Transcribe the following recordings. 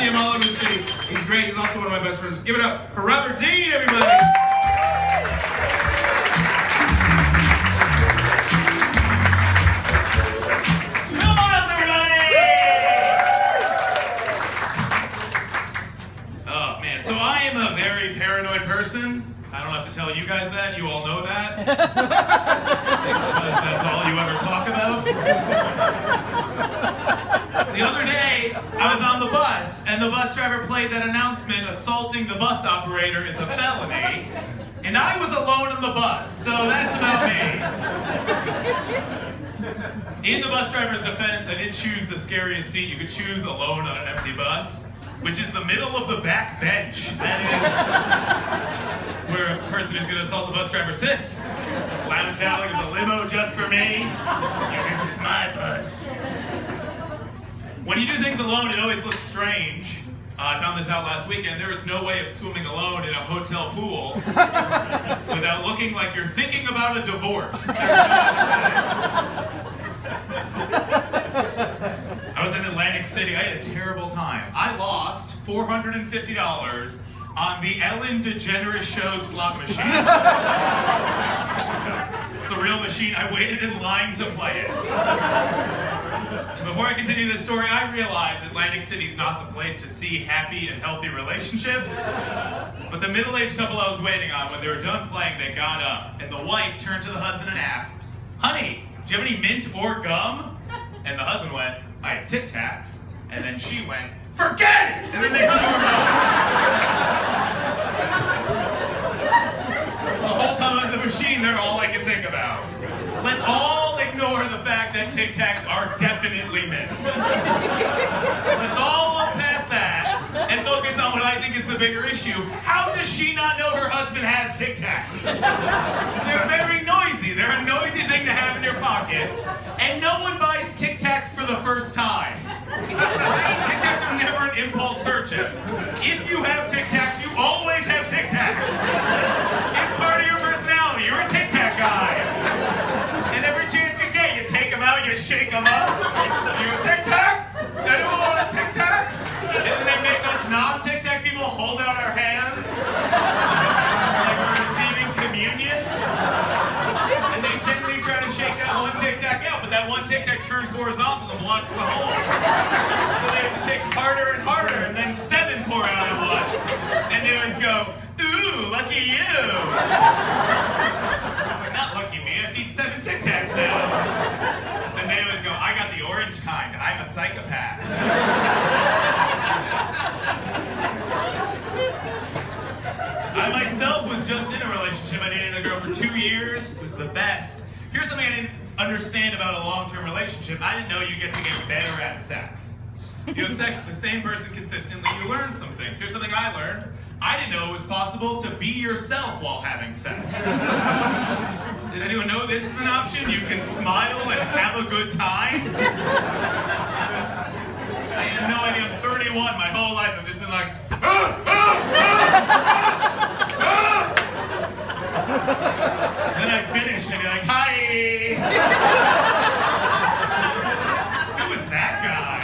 see him all over the city. He's great. He's also one of my best friends. Give it up for Robert Dean, everybody. Person. I don't have to tell you guys that. You all know that. Because that's all you ever talk about. The other day, I was on the bus, and the bus driver played that announcement, assaulting the bus operator is a felony. And I was alone on the bus, so that's about me. In the bus driver's defense, I did choose the scariest seat you could choose alone on an empty bus, which is the middle of the back bench. That is where a person who's going to assault the bus driver sits. Lounged out like it's a limo just for me. Yeah, this is my bus. When you do things alone, it always looks strange. I found this out last weekend. There is no way of swimming alone in a hotel pool without looking like you're thinking about a divorce. There's no way. I was in Atlantic City. I had a terrible time. I lost $450 on the Ellen DeGeneres Show slot machine. It's a real machine. I waited in line to play it. And before I continue this story, I realize Atlantic City is not the place to see happy and healthy relationships. But the middle-aged couple I was waiting on, when they were done playing, they got up, and the wife turned to the husband and asked, "Honey, do you have any mint or gum?" And the husband went, "I have Tic Tacs." And then she went, "Forget it!" And then they stormed off. The whole time on the machine, they're all I can think about. Let's all ignore the fact that Tic Tacs are definitely mints. Let's all look past that and focus on what I think is the bigger issue. How does she not know her husband has Tic Tacs? They're very noisy. They're a noisy thing to have in your pocket. And no one buys Tic Tacs for the first time. Right? Tic Tacs are never an impulse purchase. If you have Tic Tacs, you always have Tic Tacs. It's part of your personality. You're a Tic Tac guy. And every chance you get, you take them out, you shake them up. You go, "Tic Tac? Anyone want a Tic Tac?" And then they make us non-Tic Tac people hold out our hands like we're receiving communion. And they gently try to shake that one Tic Tac out, but that one Tic Tac turns horizontal and blocks the hole. So they have to shake harder and harder, and then 7 pour out at once. And they always go, "Ooh, lucky you." Like, not lucky me, I have to eat 7 Tic Tacs now. And they always go, "I got the orange kind, I'm a psychopath." I myself was just in a relationship. I dated a girl for 2 years. It was the best. Here's something I didn't understand about a long-term relationship. I didn't know you get to get better at sex. If you have sex with the same person consistently, you learn some things. Here's something I learned. I didn't know it was possible to be yourself while having sex. Did anyone know this is an option? You can smile and have a good time? I had no idea. I'm 31. My whole life I've just been like, "Ah, ah, ah, ah." Then I finish and I'd be like, "Hi." Who was that guy?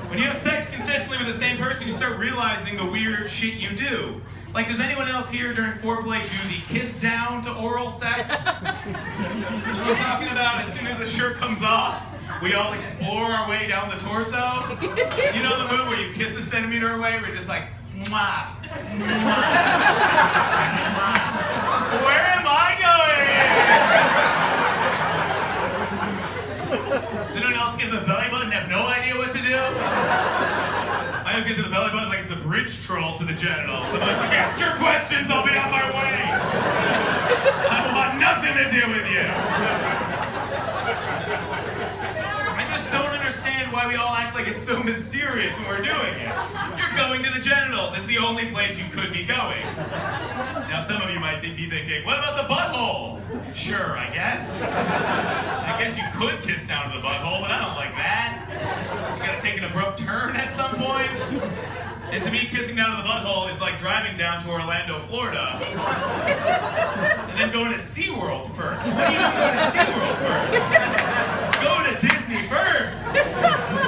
When you have sex consistently with the same person, you start realizing the weird shit you do. Like, does anyone else here during foreplay do the kiss down to oral sex? You know what I'm talking about? As soon as the shirt comes off, we all explore our way down the torso. You know the move where you kiss a centimeter away? We're just like, "Mwah, mwah, mwah." Where am I going? Does anyone else get to the belly button and have no idea what to do? I always get to the belly button like it's a bridge troll to the genitals. I'm always like, "Ask your questions, I'll be on my way. I want nothing to do with you." I just don't understand why we all act like it's so mysterious when we're doing it. You're going to the genitals. It's the only place you could be going. Now, some of you might be thinking, what about the butthole? Sure, I guess. I guess you could kiss down to the butthole, but I don't like that. You gotta take an abrupt turn at some point. And to me, kissing down to the butthole is like driving down to Orlando, Florida, and then going to SeaWorld first. What do you do going to SeaWorld first? Go to Disney first.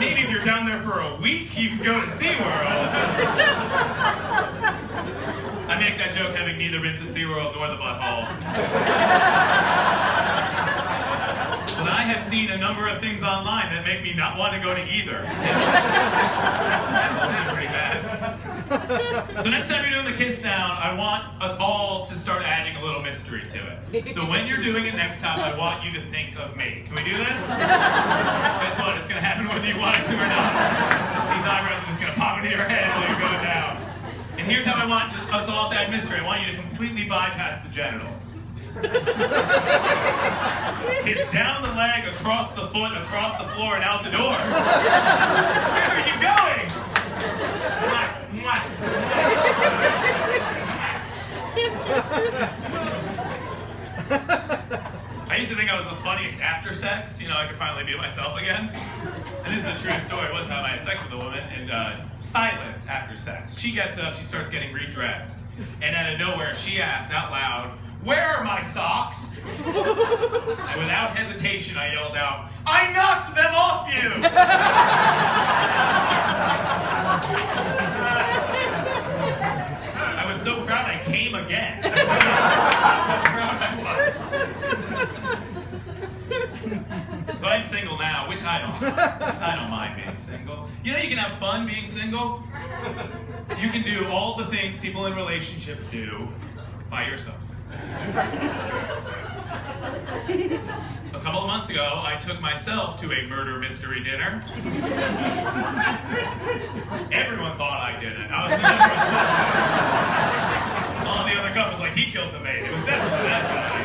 Maybe you're down there for a week, you can go to SeaWorld. I make that joke having neither been to SeaWorld nor the butthole. But I have seen a number of things online that make me not want to go to either. That seems pretty bad. So next time you're doing the kiss down, I want us all to start adding a little mystery to it. So when you're doing it next time, I want you to think of me. Can we do this? Guess what? It's going to happen whether you want it to or not. These eyebrows are just going to pop into your head while you're going down. And here's how I want us all to add mystery. I want you to completely bypass the genitals. Kiss down the leg, across the foot, across the floor, and out the door. Where are you going? I used to think I was the funniest after sex. You know, I could finally be myself again. And this is a true story. One time I had sex with a woman, and silence after sex. She gets up, she starts getting redressed, and out of nowhere, she asks out loud, "Where are my socks?" And without hesitation, I yelled out, "I knocked them off you!" I was so proud I came again. That's how proud I was. So I'm single now, which I don't mind being single. You know, you can have fun being single. You can do all the things people in relationships do by yourself. A couple of months ago, I took myself to a murder mystery dinner. Everyone thought I did it. I was the number one suspect. All the other couples like, he killed the maid. It was definitely that guy.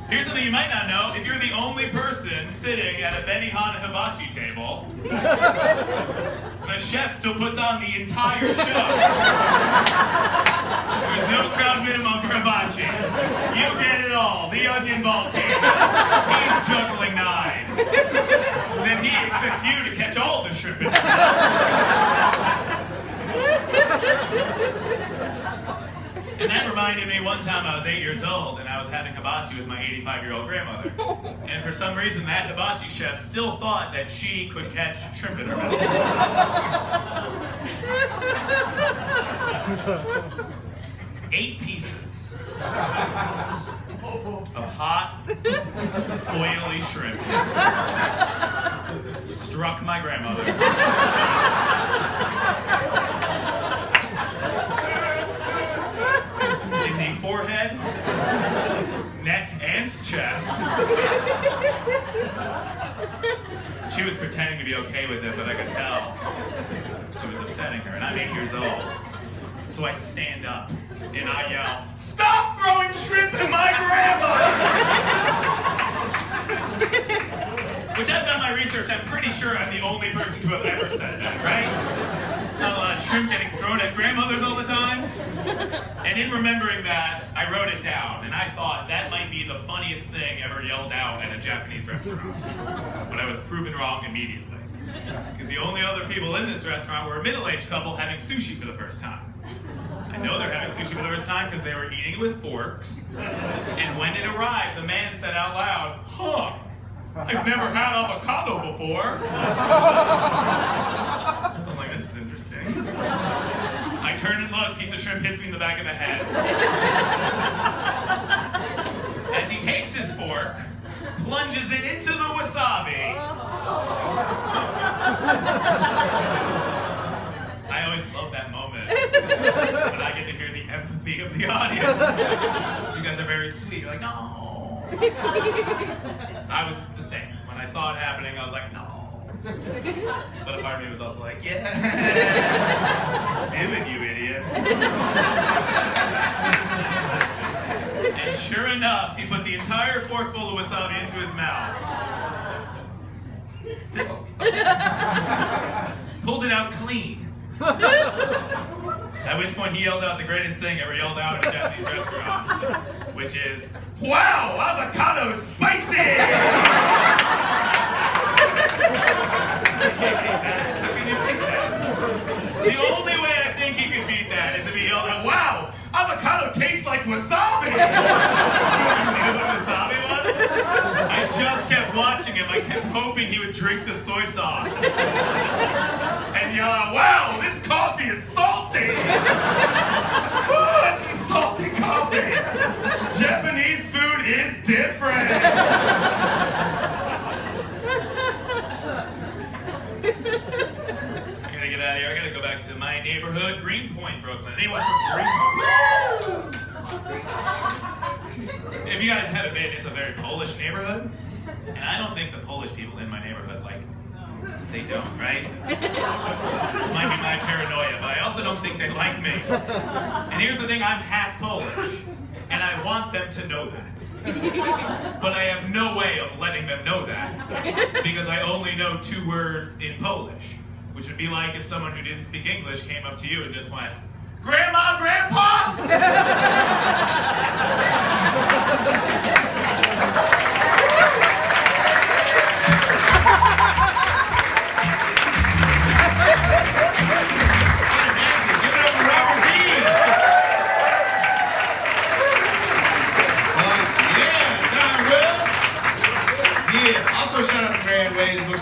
Here's something you might not know. If you're the only person sitting at a Benihana hibachi table, the chef still puts on the entire show. There's no crowd minimum for hibachi. You get it all. The onion volcano. He's juggling knives. Then he expects you to catch all the shrimp. And that reminded me one time I was 8 years old and I was having hibachi with my 85-year-old grandmother. And for some reason that hibachi chef still thought that she could catch shrimp in her mouth. 8 pieces of hot, oily shrimp struck my grandmother. In the forehead, neck, and chest. She was pretending to be okay with it, but I could tell it was upsetting her, and I'm 8 years old. So I stand up and I yell, "Stop throwing shrimp at my grandma!" Which I've done my research, I'm pretty sure I'm the only person to have ever said that, right? There's not a lot of shrimp getting thrown at grandmothers all the time. And in remembering that, I wrote it down, and I thought that might be the funniest thing ever yelled out at a Japanese restaurant. But I was proven wrong immediately. Because the only other people in this restaurant were a middle-aged couple having sushi for the first time. I know they're having sushi for the first time because they were eating it with forks. And when it arrived, the man said out loud, "Huh, I've never had avocado before." So I'm like, this is interesting. I turn and look, piece of shrimp hits me in the back of the head. As he takes his fork, plunges it into the wasabi. I always love that moment when I get to hear the empathy of the audience. You guys are very sweet. You're like, "No." I was the same. When I saw it happening, I was like, "No." But a part of me was also like, "Yes. Do it, you idiot." And sure enough, he put the entire forkful of wasabi into his mouth. Still. Pulled it out clean. At which point he yelled out the greatest thing ever yelled out in a Japanese restaurant, which is, "Wow, avocado's spicy!" How can you beat that? The only way I think he could beat that is if he yelled out, "Wow, avocado tastes like wasabi!" You knew what wasabi was? I just kept watching him. I kept hoping hoping he would drink the soy sauce. And yell out, wow, this coffee is salty! Ooh, that's some salty coffee! Japanese food is different! I gotta get out of here. I gotta go back to my neighborhood, Greenpoint, Brooklyn. Anyone from Greenpoint? If you guys haven't been, it's a very Polish neighborhood. And I don't think the Polish people in my neighborhood, like, they don't, right? Might be my paranoia, but I also don't think they like me. And here's the thing, I'm half Polish. And I want them to know that. But I have no way of letting them know that. Because I only know 2 words in Polish. Which would be like if someone who didn't speak English came up to you and just went, Grandma, Grandpa! Also, shout out to Grand Ways Books.